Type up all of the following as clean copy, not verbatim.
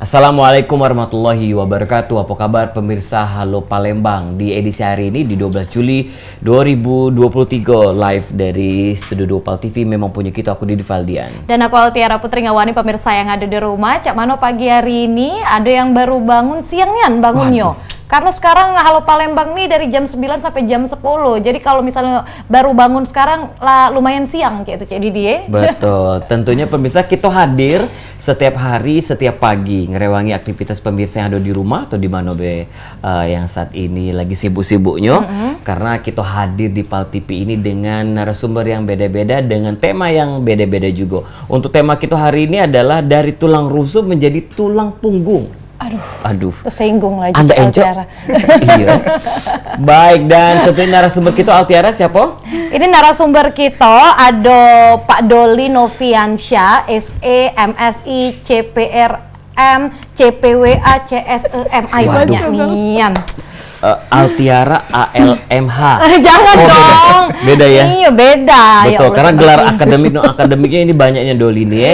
Assalamualaikum warahmatullahi wabarakatuh. Apa kabar pemirsa Halo Palembang? Di edisi hari ini di 12 Juli 2023 live dari Studio 2 Pal TV memang punya kita, aku Didi Valdian. Dan aku Altiara Putri Ngawani. Pemirsa yang ada di rumah, Cak Mano pagi hari ini ada yang baru bangun siangan bangunnya. Karena sekarang Halo Palembang nih dari jam 9 sampai jam 10. Jadi kalau misalnya baru bangun sekarang lah lumayan siang kayak itu Cak Didi ya. Betul. Tentunya pemirsa kita hadir setiap hari, setiap pagi ngerewangi aktivitas pemirsa yang ada di rumah atau di mana yang saat ini lagi sibuk-sibuknya. Karena kita hadir di Pal TV ini dengan narasumber yang beda-beda dengan tema yang beda-beda juga. Untuk tema kita hari ini adalah dari tulang rusuk menjadi tulang punggung. Aduh, tersinggung lagi. Anda Altiara. Iya. Baik, dan tentunya narasumber kita Altiara siapa? Ini narasumber kita ada Pak Doli Noviansyah, SE, MSI, CPRM, CPWA, CSEMI. Banyak nian. Altiara ALMH. Jangan dong. Beda ya? Iya beda. Betul, karena gelar akademiknya ini banyaknya Doli nih ya.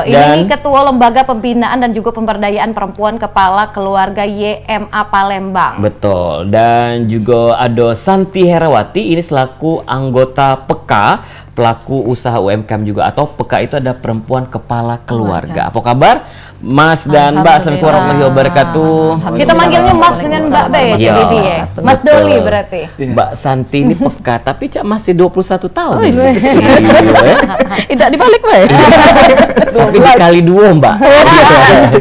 Iya, ini Ketua Lembaga Pembinaan dan juga Pemberdayaan Perempuan Kepala Keluarga YMA Palembang. Betul, dan juga ada Santi Herawati, ini selaku anggota PK, pelaku usaha UMKM juga, atau PK itu ada Perempuan Kepala Keluarga. Apa kabar Mas dan Mbak? Assalamualaikum warahmatullahi wabarakatuh. Kita manggilnya Mas dengan Mbak Be ya, Didi ya. Mas Doli berarti. Mbak Santi ini PK, tapi Cak masih 21 tahun. Tidak dibalik Mbak. Tapi dikali 2 Mbak.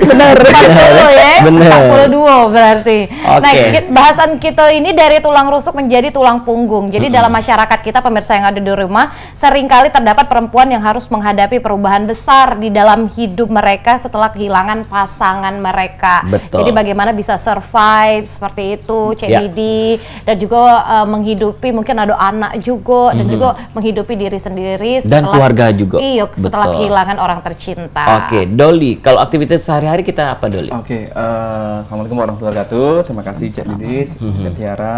Bener. 40 ya. Bener. 42 berarti. Oke. Nah, bahasan kita ini dari tulang rusuk menjadi tulang punggung. Jadi dalam masyarakat kita, pemirsa yang ada di rumah, seringkali terdapat perempuan yang harus menghadapi perubahan besar di dalam hidup mereka setelah kehilangan pasangan mereka. Betul. Jadi bagaimana bisa survive seperti itu, Cik Didi, dan juga menghidupi mungkin ada anak juga, dan juga menghidupi diri sendiri dan keluarga juga. Iya, setelah kehilangan orang tercinta. Oke, Doli, kalau aktivitas sehari-hari kita apa, Doli? Oke, Assalamualaikum warahmatullahi wabarakatuh. Terima kasih Cak Didi, Cak Tiara.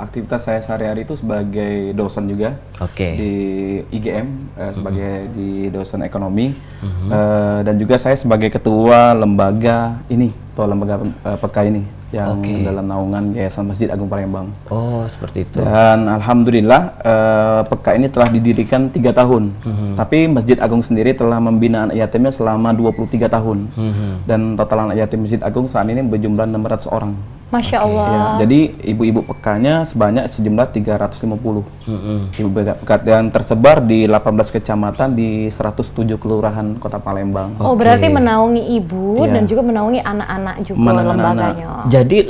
Aktivitas saya sehari-hari itu sebagai dosen juga di IGM, sebagai di dosen ekonomi, dan juga saya sebagai ketua lembaga ini, atau lembaga PK ini yang dalam naungan Yayasan Masjid Agung Palembang. Oh, seperti itu. Dan alhamdulillah PK ini telah didirikan 3 tahun. Tapi Masjid Agung sendiri telah membina anak yatimnya selama 23 tahun. Dan total anak yatim Masjid Agung saat ini berjumlah 600 orang. Masya Allah. Ya, jadi ibu-ibu PK-nya sebanyak sejumlah 350. Ibu PK yang tersebar di 18 kecamatan di 107 kelurahan Kota Palembang. Oh, berarti menaungi ibu dan juga menaungi anak-anak juga lembaganya. Jadi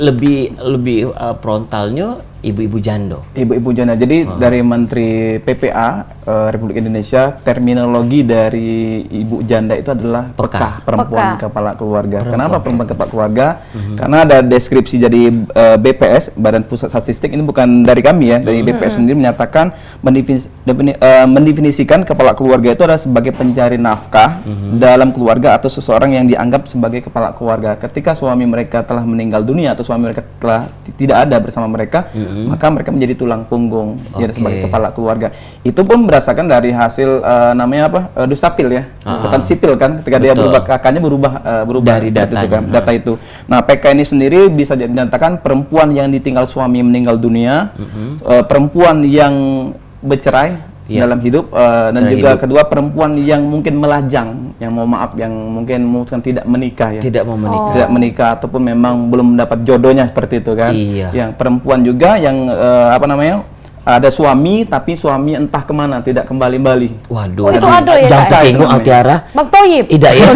lebih frontalnya ibu-ibu janda. Ibu-ibu janda. Jadi dari Menteri PPA Republik Indonesia, terminologi dari ibu janda itu adalah PK, perempuan kepala keluarga. Kenapa perempuan kepala keluarga? Karena ada deskripsi dari BPS, Badan Pusat Statistik, ini bukan dari kami ya, dari BPS sendiri menyatakan mendefinisikan kepala keluarga itu adalah sebagai pencari nafkah dalam keluarga atau seseorang yang dianggap sebagai kepala keluarga. Ketika suami mereka telah meninggal dunia atau suami mereka telah tidak ada bersama mereka, maka mereka menjadi tulang punggung sebagai kepala keluarga. Itu pun berdasarkan dari hasil namanya apa, dusapil ya, catatan sipil kan, ketika dia berubah kakaknya berubah dari data itu. Nah, PK ini sendiri bisa dinyatakan perempuan yang ditinggal suami meninggal dunia, perempuan yang bercerai dalam hidup, dan juga kedua perempuan yang mungkin melajang, yang yang mungkin memutuskan tidak menikah ya, tidak menikah ataupun memang belum mendapat jodohnya seperti itu kan. Yang perempuan juga yang ada suami tapi suami entah kemana tidak kembali. Waduh, itu ada ya. Jangan tersinggung Altiara. Bang Toyib. Tidak ya.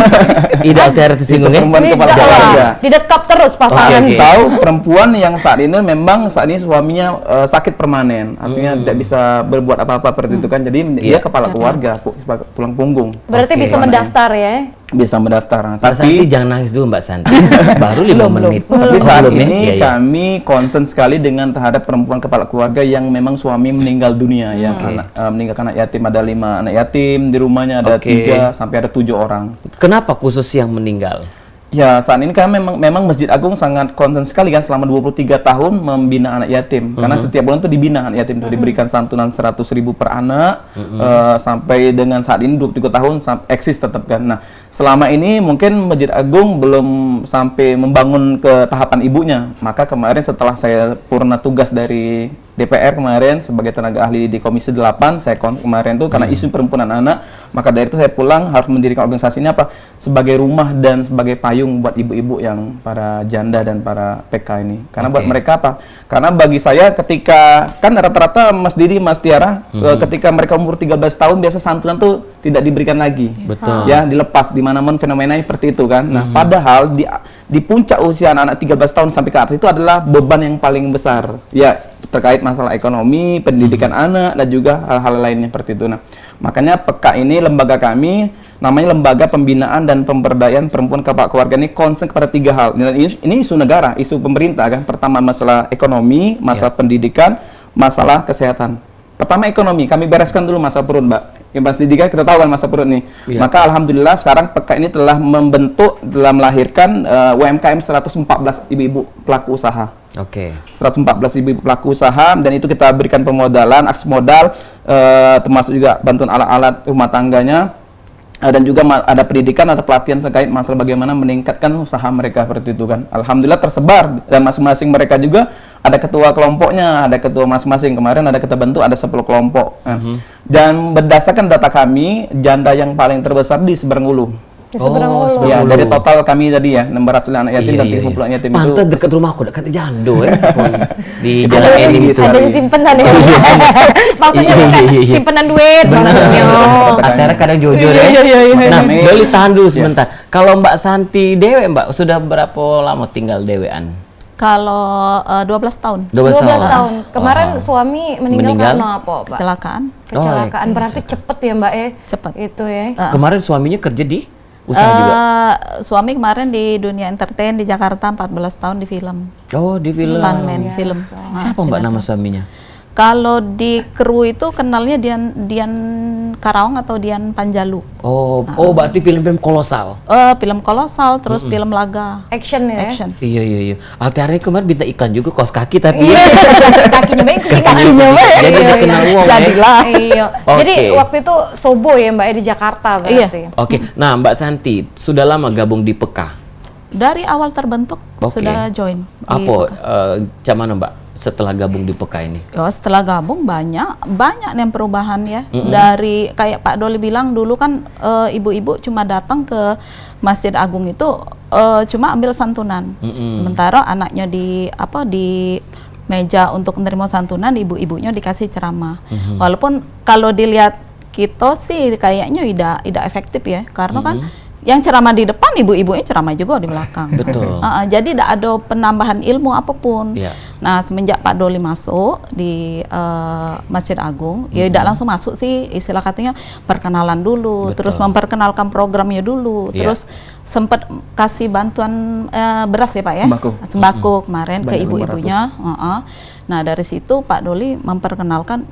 Tidak Altiara tersinggung ya. Perempuan kepala keluarga. Didekap terus pasangan. Tahu perempuan yang saat ini memang suaminya sakit permanen, artinya tidak bisa berbuat apa-apa seperti itu kan. Jadi dia kepala keluarga, tulang punggung. Berarti bisa mendaftar ya. Bisa mendaftar. Mbak Santi jangan nangis dulu Mbak Santi. Baru 5 menit. Tapi saat ini kami concern sekali dengan terhadap perempuan kepala keluarga yang memang suami meninggal dunia ya. Meninggalkan anak yatim, ada 5 anak yatim di rumahnya, ada 3 sampai ada 7 orang. Kenapa khusus yang meninggal? Ya, saat ini kan memang Masjid Agung sangat konsen sekali kan selama 23 tahun membina anak yatim. Karena setiap bulan itu dibina anak yatim, diberikan santunan 100.000 per anak, sampai dengan saat ini 23 tahun eksis tetap kan. Nah, selama ini mungkin Masjid Agung belum sampai membangun ke tahapan ibunya. Maka kemarin setelah saya purna tugas dari DPR kemarin sebagai tenaga ahli di Komisi 8, saya kemarin tuh karena isu perempuan anak, maka dari itu saya pulang harus mendirikan organisasi ini apa? Sebagai rumah dan sebagai payung buat ibu-ibu yang para janda dan para PK ini. Karena buat mereka apa? Karena bagi saya ketika kan rata-rata Mas Didi, Mas Tiara, ketika mereka umur 13 tahun biasa santunan tuh tidak diberikan lagi. Betul. Ya, dilepas di mana-mana fenomena seperti itu kan. Nah, padahal di puncak usia anak-anak 13 tahun sampai ke atas itu adalah beban yang paling besar. Ya, terkait masalah ekonomi, pendidikan anak, dan juga hal-hal lainnya seperti itu. Nah, makanya PK ini, lembaga kami, namanya Lembaga Pembinaan dan Pemberdayaan Perempuan Kepala Keluarga ini konsen kepada 3 hal. Ini isu negara, isu pemerintah kan. Pertama masalah ekonomi, masalah pendidikan, masalah kesehatan. Pertama ekonomi, kami bereskan dulu masalah perut, Mbak. Ya, Mas Didi kan kita tahu kan masalah perut nih. Maka alhamdulillah sekarang PK ini telah telah melahirkan UMKM 114 ibu-ibu pelaku usaha. Oke. 114 ibu pelaku usaha, dan itu kita berikan pemodalan, akses modal, termasuk juga bantuan alat-alat rumah tangganya, dan juga ada pendidikan atau pelatihan terkait masalah bagaimana meningkatkan usaha mereka seperti itu kan. Alhamdulillah tersebar, dan masing-masing mereka juga ada ketua kelompoknya, ada ketua masing-masing. Kemarin ada kita bentuk ada 10 kelompok. Dan berdasarkan data kami, janda yang paling terbesar di Seberang Ulu. Ya, dari total kami tadi ya 600 anak yatim dan 30 anak yatim itu. Pantes dekat rumahku, dekat Jando ya. Di Jalan Enim itu. Ada yang simpenan ya. Maksudnya simpenan duit maksudnya. Antara kadang jujur ya. Nah, Doli tahan dulu sebentar. Kalau Mbak Santi dewe, Mbak, sudah berapa lama tinggal dewean? Kalau 12 tahun. 12 tahun. Kemarin suami meninggal karena apa, Pak? Kecelakaan. Berarti cepet ya, Mbak ya? Cepet. Itu ya. Kemarin suaminya kerja di usaha juga? Suami kemarin di dunia entertain di Jakarta 14 tahun di film. Oh, di film. Stuntman film. Siapa Mbak nama suaminya? Kalau di kru itu kenalnya Dian Karawang atau Dian Panjalu. Oh, berarti film-film kolosal. Film kolosal, terus film laga. Action ya. Action. Iya. Altiara kemarin bintang iklan juga kaos kaki tapi Kakinya Mbak, kakinya Mbak. jadi dikenal wong ya. Jadilah. Iya. Oke. Jadi waktu itu Sobo ya Mbak di Jakarta berarti. Oke. Nah, Mbak Santi sudah lama gabung di PK. Dari awal terbentuk Oke. sudah join. Apa cak mana Mbak setelah gabung di PK ini? Ya, setelah gabung banyak yang perubahan ya. Dari kayak Pak Doli bilang dulu kan ibu-ibu cuma datang ke Masjid Agung itu cuma ambil santunan. Sementara anaknya di meja untuk menerima santunan, ibu-ibunya dikasih ceramah. Walaupun kalau dilihat kita sih kayaknya tidak efektif ya, karena kan yang ceramah di depan, ibu-ibunya ceramah juga di belakang. Betul. Jadi tidak ada penambahan ilmu apapun. Iya. Nah, semenjak Pak Doli masuk di Masjid Agung, ya tidak langsung masuk sih, istilah katanya perkenalan dulu, terus memperkenalkan programnya dulu, terus sempat kasih bantuan beras ya Pak ya? Sembako kemarin ke ibu-ibunya. Nah, dari situ Pak Doli memperkenalkan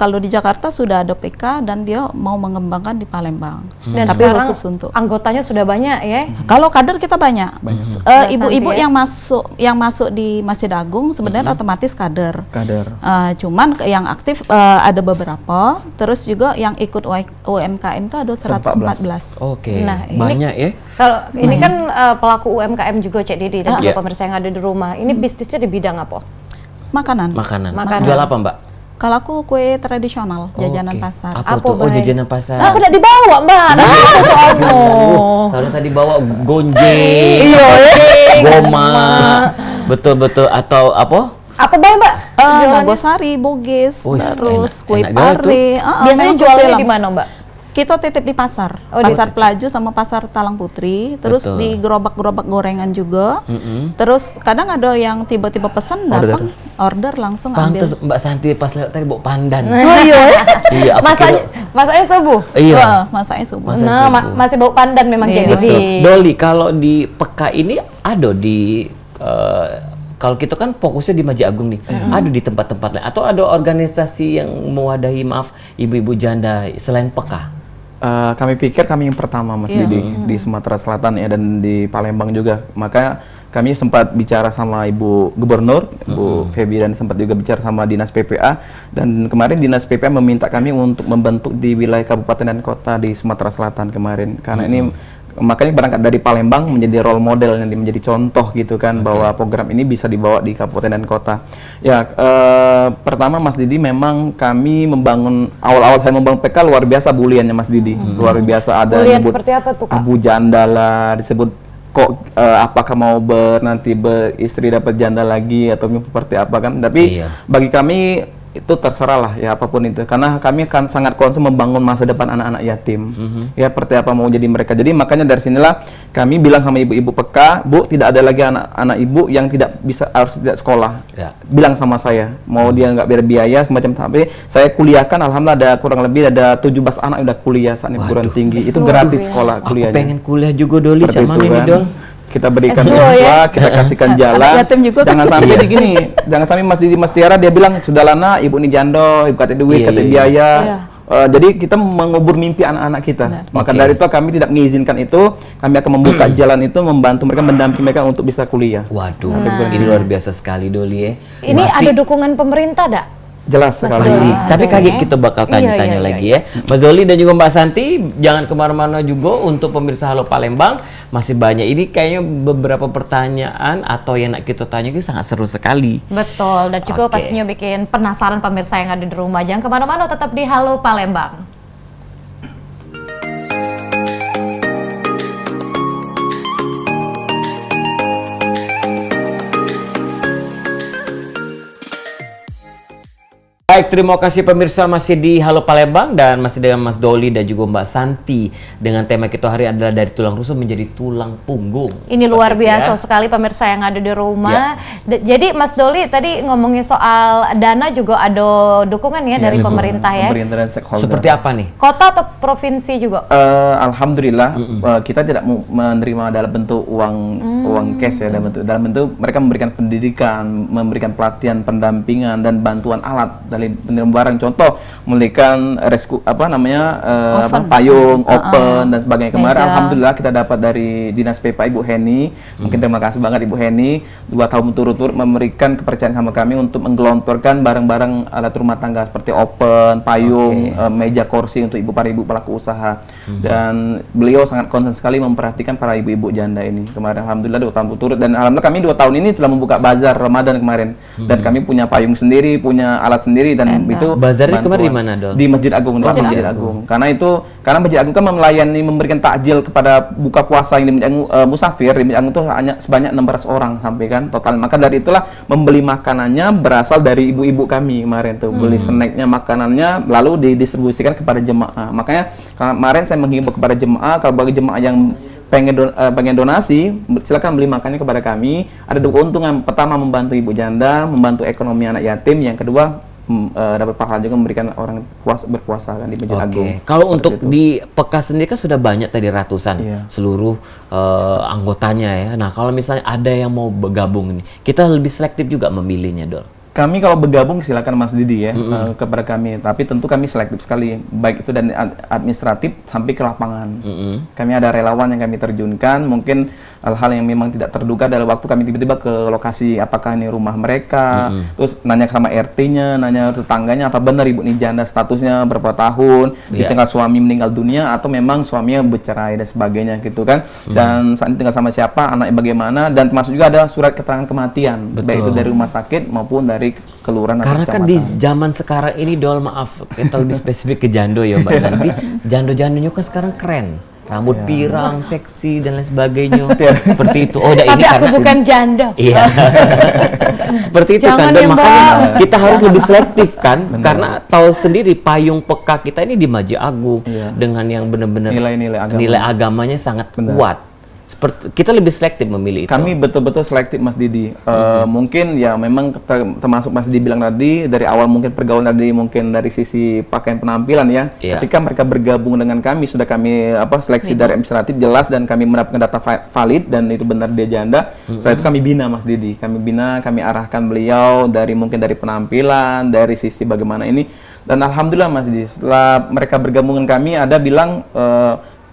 kalau di Jakarta sudah ada PK dan dia mau mengembangkan di Palembang. Dan tapi sekarang khusus untuk anggotanya sudah banyak ya. kalau kader kita banyak. Ibu-ibu yang masuk di Masjid Agung sebenarnya otomatis kader. Cuman yang aktif ada beberapa, terus juga yang ikut UMKM itu ada 114. Oke. Nah, banyak ya. Kalau ini kan pelaku UMKM juga Cek Didi dan juga pemirsa yang ada di rumah. Ini bisnisnya di bidang apa? Makanan. Jual apa Mbak? Kalau aku kue tradisional, jajanan pasar. Apa tuh? Oh, jajanan pasar. Aku udah dibawa Mbak. Soalnya. Soalnya tadi bawa gonjeng, goma, betul atau apa? Apa Mbak? Nagosari, bogis, terus kue enak pare. Biasanya jualnya di mana Mbak? Kita titip di pasar, pasar Pelaju sama pasar Talang Putri, terus di gerobak-gerobak gorengan juga. Terus kadang ada yang tiba-tiba pesan datang order langsung ambil. Pantes Mbak Santi pas lewat tadi bawa pandan. Iya. Masaknya subuh. Iya. Masaknya subuh. Nah, masih bau pandan memang jadi. Doli, kalau di PK ini ada di kalau kita kan fokusnya di Masjid Agung nih, ada di tempat-tempat lain atau ada organisasi yang mewadahi ibu-ibu janda selain PK? Kami pikir kami yang pertama Mas Didi di Sumatera Selatan ya, dan di Palembang juga. Maka kami sempat bicara sama Ibu Gubernur, Ibu Febi, dan sempat juga bicara sama Dinas PPA. Dan kemarin Dinas PPA meminta kami untuk membentuk di wilayah kabupaten dan kota di Sumatera Selatan kemarin. Karena ini makanya berangkat dari Palembang menjadi role model, yang menjadi contoh gitu kan, bahwa program ini bisa dibawa di kabupaten dan kota. Ya, pertama Mas Didi, memang kami membangun, awal-awal saya membangun PK luar biasa buliannya Mas Didi. Luar biasa, ada Bulian disebut seperti apa tuh, Kak? Abu janda lah, disebut kok apakah mau nanti beristri dapat janda lagi atau seperti apa kan. Tapi bagi kami itu terserah lah ya, apapun itu, karena kami akan sangat concern membangun masa depan anak-anak yatim. Ya, seperti apa mau jadi mereka. Jadi makanya dari sinilah kami bilang sama ibu-ibu PK, Bu, tidak ada lagi anak-anak ibu yang harus tidak sekolah. Bilang sama saya, mau dia nggak berbiaya semacam, tapi saya kuliahkan, alhamdulillah ada kurang lebih ada 17 anak yang udah kuliah saat ini, perguruan tinggi. Itu gratis sekolah kuliahnya. Aku pengen kuliah juga Doli, Seperti mana itu ini kan. Dol? Kita berikan S2 beasiswa, ya. kita kasihkan jalan. yatim juga kan. Jangan sampai begini, jangan sampai Mas Didi, Mas Tiara dia bilang sudah lana, ibu ini jando, ibu kata duit, kata biaya. Jadi kita mengubur mimpi anak-anak kita. Maka dari itu kami tidak mengizinkan itu. Kami akan membuka jalan itu, membantu mereka, mendampingi mereka untuk bisa kuliah. Waduh, ini luar biasa sekali Doli ya. Ini ada dukungan pemerintah dak? Jelas sekali. Pasti. Tapi kaget kita bakal tanya-tanya lagi ya. Mas Doli dan juga Mbak Santi, jangan kemana-mana juga untuk pemirsa Halo Palembang. Masih banyak, ini kayaknya beberapa pertanyaan atau yang nak kita tanya itu sangat seru sekali. Betul, dan juga pastinya bikin penasaran pemirsa yang ada di rumah. Jangan kemana-mana, tetap di Halo Palembang. Baik, terima kasih pemirsa, masih di Halo Palembang dan masih dengan Mas Doli dan juga Mbak Santi dengan tema kita hari adalah dari tulang rusuk menjadi tulang punggung. Ini luar biasa sekali pemirsa yang ada di rumah. Jadi Mas Doli tadi ngomongin soal dana juga ada dukungan ya dari pemerintah ya. Pemerintah dan stakeholder. Seperti apa nih? Kota atau provinsi juga? Alhamdulillah kita tidak menerima dalam bentuk uang cash ya, dalam bentuk mereka memberikan pendidikan, memberikan pelatihan, pendampingan dan bantuan alat dari penerimaan barang. Contoh memberikan payung, open dan sebagainya. Kemarin alhamdulillah kita dapat dari Dinas PPA Ibu Heni. Mungkin terima kasih banget Ibu Heni, 2 tahun berturut-turut memberikan kepercayaan sama kami untuk menggelontorkan barang-barang alat rumah tangga seperti open, payung, meja kursi untuk para ibu pelaku usaha. Dan beliau sangat concern sekali memperhatikan para ibu-ibu janda ini. Kemarin alhamdulillah 2 tahun berturut, dan alhamdulillah kami 2 tahun ini telah membuka bazar Ramadan kemarin. Dan kami punya payung sendiri, punya alat sendiri, dan itu bazarnya kemarin di mana, Dol? Di Masjid Agung, Masjid Agung. Karena Masjid Agung kan melayani, memberikan takjil kepada buka puasa yang di Masjid Agung, musafir di Masjid Agung itu hanya sebanyak 600 orang sampai kan total. Maka dari itulah membeli makanannya berasal dari ibu-ibu kami kemarin tuh, beli snacknya, makanannya, lalu didistribusikan kepada jemaah. Makanya kemarin saya menghimbau kepada jemaah, kalau bagi jemaah yang pengen donasi, silakan beli makannya kepada kami. Ada 2 keuntungan. Pertama, membantu ibu janda, membantu ekonomi anak yatim. Yang kedua, dapat pahala juga memberikan orang berpuasa kan di Masjid Agung. Kalau untuk di PK sendiri kan sudah banyak tadi ratusan seluruh anggotanya ya. Nah, kalau misalnya ada yang mau bergabung nih, kita lebih selektif juga memilihnya, Dol. Kami kalau bergabung silakan Mas Didi ya kepada kami, tapi tentu kami selektif sekali, baik itu dari administratif sampai ke lapangan. Kami ada relawan yang kami terjunkan, mungkin hal-hal yang memang tidak terduga dalam waktu kami tiba-tiba ke lokasi, apakah ini rumah mereka, terus nanya sama RT-nya, nanya tetangganya, apa benar ibu ini janda, statusnya berapa tahun, ditinggal suami meninggal dunia atau memang suaminya bercerai dan sebagainya gitu kan. Dan saat ini tinggal sama siapa, anaknya bagaimana, dan termasuk juga ada surat keterangan kematian, baik itu dari rumah sakit maupun dari kelurahan. Karena kan di zaman sekarang ini, Dol, maaf kita lebih spesifik ke jando ya Mbak Santi. Jando-jandonya kan sekarang keren, rambut pirang, seksi dan lain sebagainya. Seperti itu. Tapi ini aku bukan janda. Iya. Seperti itu. Jangan kan, ya, makanya Mbak. kita harus lebih selektif kan. Karena tahu sendiri payung PK kita ini di Masjid Agung dengan yang benar-benar nilai agamanya sangat kuat. Seperti kita lebih selektif memilih itu. Kami betul-betul selektif Mas Didi. Mungkin ya memang termasuk Mas Didi bilang tadi dari awal, mungkin pergaulan tadi, mungkin dari sisi pakaian penampilan ya. Ketika mereka bergabung dengan kami, sudah kami seleksi dari administratif jelas, dan kami mendapatkan data valid dan itu benar dia janda. Setelah itu kami bina Mas Didi. Kami bina, kami arahkan beliau dari mungkin dari penampilan, dari sisi bagaimana ini. Dan alhamdulillah Mas Didi, setelah mereka bergabung dengan kami, ada bilang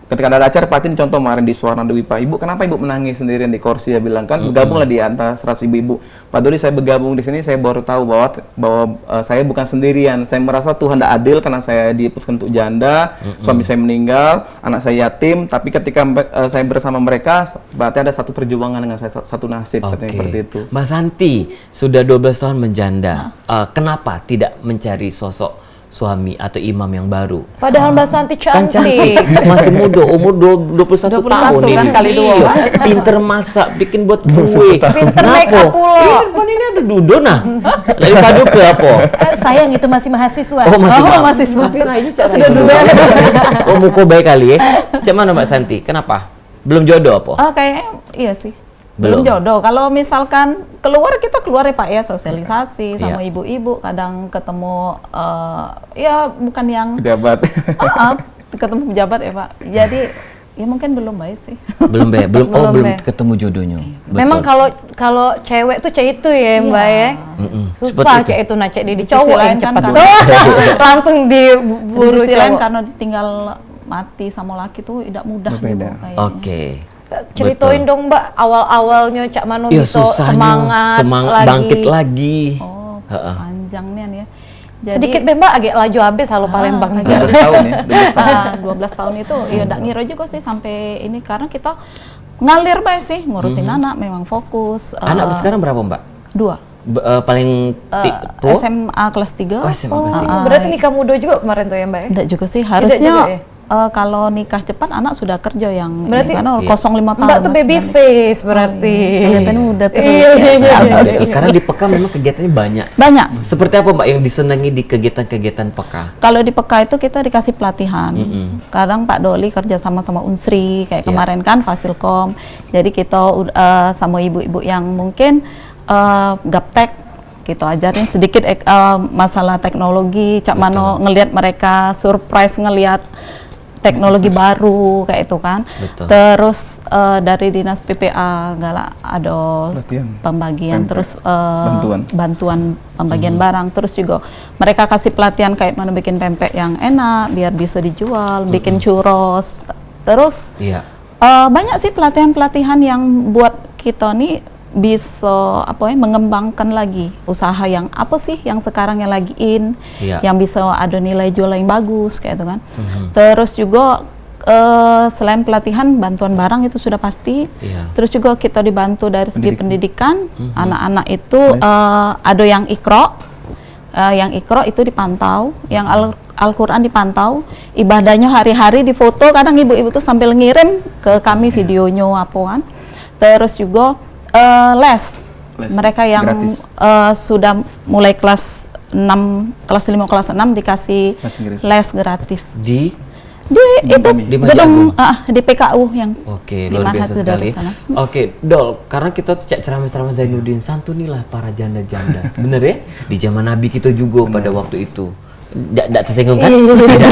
ketika ada acara Patin, contoh kemarin di Suara Dewi, Pak, Ibu kenapa Ibu menangis sendirian di kursi? Ya bilang kan bergabunglah di antara 100 ibu-ibu. Pak Doli, saya bergabung di sini, saya baru tahu bahwa saya bukan sendirian. Saya merasa Tuhan tidak adil karena saya diputuskan untuk janda, suami saya meninggal, anak saya yatim. Tapi ketika saya bersama mereka, berarti ada satu perjuangan dengan saya, satu nasib, katanya seperti itu. Mbak Santi sudah 12 tahun menjanda. Kenapa tidak mencari sosok suami atau imam yang baru? Padahal Mbak Santi Kan cantik. masih muda, umur 21 tahun kan ini. kali dua. Iya, pinter masak, bikin buat kue. Pinter make up pula. Depan ini ada Dudo nah. Lagi kado ke apa? Sayang itu masih mahasiswa. Oh, masih mahasiswa. Tapi ini cara Sudah itu. dua. Oh, muka baik kali ya. Cak mana Mbak Santi? Kenapa? Belum jodoh apa? Oh, kayaknya iya sih. Belum. Belum jodoh. Kalau misalkan kita keluar ya Pak ya, sosialisasi sama Iya. ibu-ibu, kadang ketemu ya bukan yang Pejabat. ketemu pejabat ya Pak. Jadi ya mungkin belum baik sih. Belum belum Belum, Be. ketemu jodohnya. Memang kalau cewek tuh cewek itu ya Mbak ya. Susah Seperti itu. cewek itu nacek di Di sisi cowok yang lain kan cepat. karena- Langsung diburu Di sisi lain cowok. karena tinggal mati sama laki tuh tidak mudah Berbeda. gitu kayaknya. Oke. Ceritain dong Mbak awal-awalnya Cak Mano Iya, bisa susahnya semangat lagi. bangkit lagi. Oh, Heeh. panjang nih ya. Sedikit Mbak agak laju habis halo Palembang nih. 12 tahun ya. 12 tahun. 12 tahun itu ya enggak ngira juga sih sampai ini karena kita ngalir baik sih ngurusin anak, memang fokus. Anak sekarang berapa Mbak? 2. Paling tua? SMA kelas 3. Oh, SMA kelas tiga. Berarti nikah muda juga kemarin tuh ya Mbak ya? Enggak juga sih, juga harusnya ya? kalau nikah cepat anak sudah kerja yang Berarti- karena Iya. 05 tahun. Mbak tuh masih baby sudah nikah. face berarti. Kelihatannya muda terus. Iya, ya. iya. Betul, karena di Peka memang kegiatannya banyak. Banyak. Seperti apa Mbak yang disenangi di kegiatan-kegiatan Peka? Kalau di PK itu kita dikasih pelatihan. Kadang Pak Doli kerja sama Unsri kayak Iya. kemarin kan Fasilkom. Jadi kita sama ibu-ibu yang mungkin gaptek kita ajarin sedikit masalah teknologi. Cak Mano ngelihat mereka surprise ngelihat teknologi baru kayak itu kan. Betul. Terus dari dinas PPA galak ada Pelatihan. pembagian Pempek. terus Bantuan. bantuan pembagian barang, terus juga mereka kasih pelatihan kayak mana bikin pempek yang enak biar bisa dijual, bikin churros, terus Iya. banyak sih pelatihan-pelatihan yang buat kita nih bisa mengembangkan lagi usaha yang apa sih yang sekarang yang lagi in, Iya. yang bisa ada nilai jual yang bagus kayak itu kan. Terus juga selain pelatihan, bantuan barang itu sudah pasti. Iya. Terus juga kita dibantu dari segi pendidikan. Anak-anak itu ada yang Iqra, yang Iqra itu dipantau, yang Al-Quran dipantau, ibadahnya hari-hari difoto. Kadang ibu-ibu tuh sambil ngirim ke kami videonya apa kan. Terus juga les. Mereka yang gratis. sudah mulai kelas 6, kelas 5, kelas 6 dikasih Les Inggris. les gratis. Di Itu kami. Di Masjid gedung Agung. di PKU yang Oke, di luar Manhat biasa itu sekali. dari sana. Oke, Dol, karena kita tuh cek ceramah-ceramah Zainuddin, santunilah para janda-janda. Bener ya? Di zaman Nabi kita juga pada waktu itu. Tidak tersinggung kan? Tidak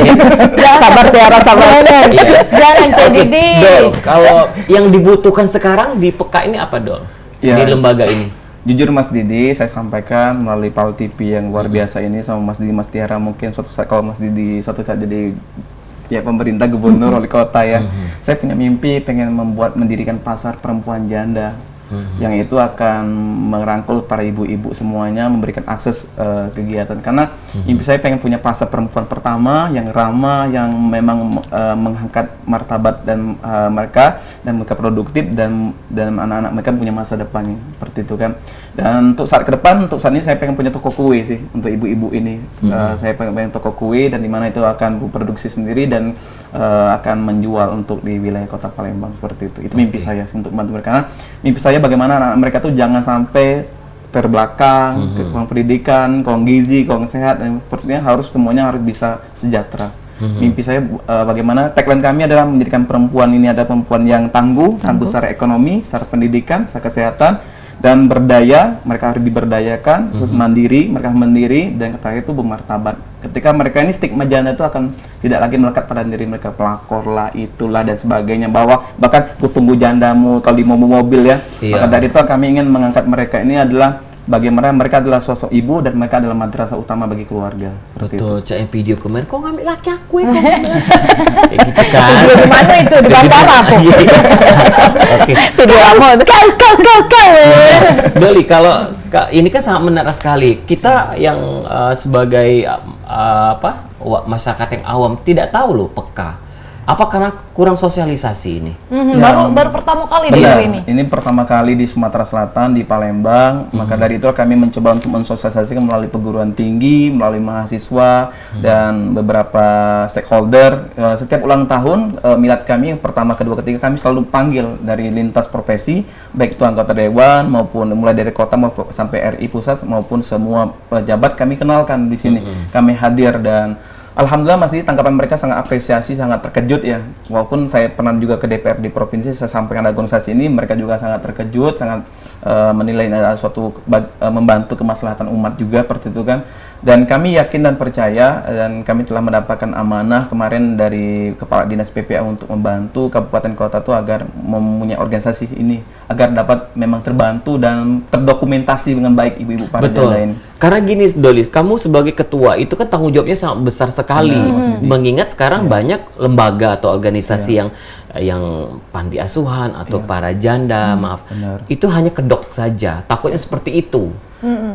ya? Sabar Tiara, sabar. Iya. Jangan Cak Oke, Didi. Dol, kalau yang dibutuhkan sekarang di Peka ini apa, Dol? Ya. Di lembaga ini? Jujur Mas Didi, saya sampaikan melalui Pal TV yang luar biasa ini sama Mas Didi, Mas Tiara, mungkin suatu saat kalau Mas Didi suatu saat jadi ya pemerintah, gubernur, wali kota ya, saya punya mimpi pengen mendirikan pasar perempuan janda yang itu akan merangkul para ibu-ibu semuanya, memberikan akses kegiatan. Karena mimpi saya pengen punya pasar perempuan pertama yang ramah, yang memang mengangkat martabat dan mereka dan mereka produktif dan anak-anak mereka punya masa depan seperti itu kan. Dan untuk saat ke depan, untuk saat ini saya pengen punya toko kue sih untuk ibu-ibu ini. Saya pengen toko kue dan di mana itu akan produksi sendiri dan akan menjual untuk di wilayah Kota Palembang seperti itu. Itu mimpi saya untuk membantu mereka. Karena mimpi saya bagaimana anak mereka tuh jangan sampai terbelakang, kurang pendidikan, kurang gizi, kurang sehat, dan sepertinya semuanya harus bisa sejahtera. Mimpi saya bagaimana tagline kami adalah menjadikan perempuan ini ada perempuan yang tangguh secara ekonomi, secara pendidikan, secara kesehatan, dan berdaya. Mereka harus diberdayakan, terus mandiri, mereka mandiri, dan terakhir itu bermartabat. Ketika mereka ini stigma janda itu akan tidak lagi melekat pada diri mereka, pelakor lah, itulah dan sebagainya, bahwa bahkan ku tunggu jandamu kalau di mobil ya. Iya. Maka dari itu kami ingin mengangkat mereka ini adalah bagaimana mereka adalah sosok ibu dan mereka adalah madrasah utama bagi keluarga. Betul, cak yang video kemarin, kok ngambil laki aku ya? Kayak gitu kan. Video di mana itu? Di Bandara aku. Oke. Video lama itu kau. Doli, kalau ini kan sangat menarik sekali. Kita yang sebagai masyarakat yang awam tidak tahu loh peka. Apa karena kurang sosialisasi ini? Baru pertama kali di hari ini. Ini pertama kali di Sumatera Selatan, di Palembang. Maka dari itu kami mencoba untuk mensosialisasikan melalui perguruan tinggi, melalui mahasiswa dan beberapa stakeholder. Setiap ulang tahun milad kami, pertama, kedua, ketiga, kami selalu panggil dari lintas profesi, baik itu anggota dewan maupun mulai dari kota maupun sampai RI pusat maupun semua pejabat kami kenalkan di sini. Kami hadir dan alhamdulillah masih tanggapan mereka sangat apresiasi, sangat terkejut ya. Walaupun saya pernah juga ke DPR di provinsi, saya sampaikan organisasi ini, mereka juga sangat terkejut, sangat menilai suatu membantu kemaslahatan umat juga seperti itu kan. Dan kami yakin dan percaya dan kami telah mendapatkan amanah kemarin dari Kepala Dinas PPA untuk membantu kabupaten kota itu agar mempunyai organisasi ini agar dapat memang terbantu dan terdokumentasi dengan baik ibu-ibu para janda ini. Karena gini Doli, kamu sebagai ketua itu kan tanggung jawabnya sangat besar sekali. Mengingat sekarang banyak lembaga atau organisasi yang panti asuhan atau para janda, itu hanya kedok saja. Takutnya seperti itu.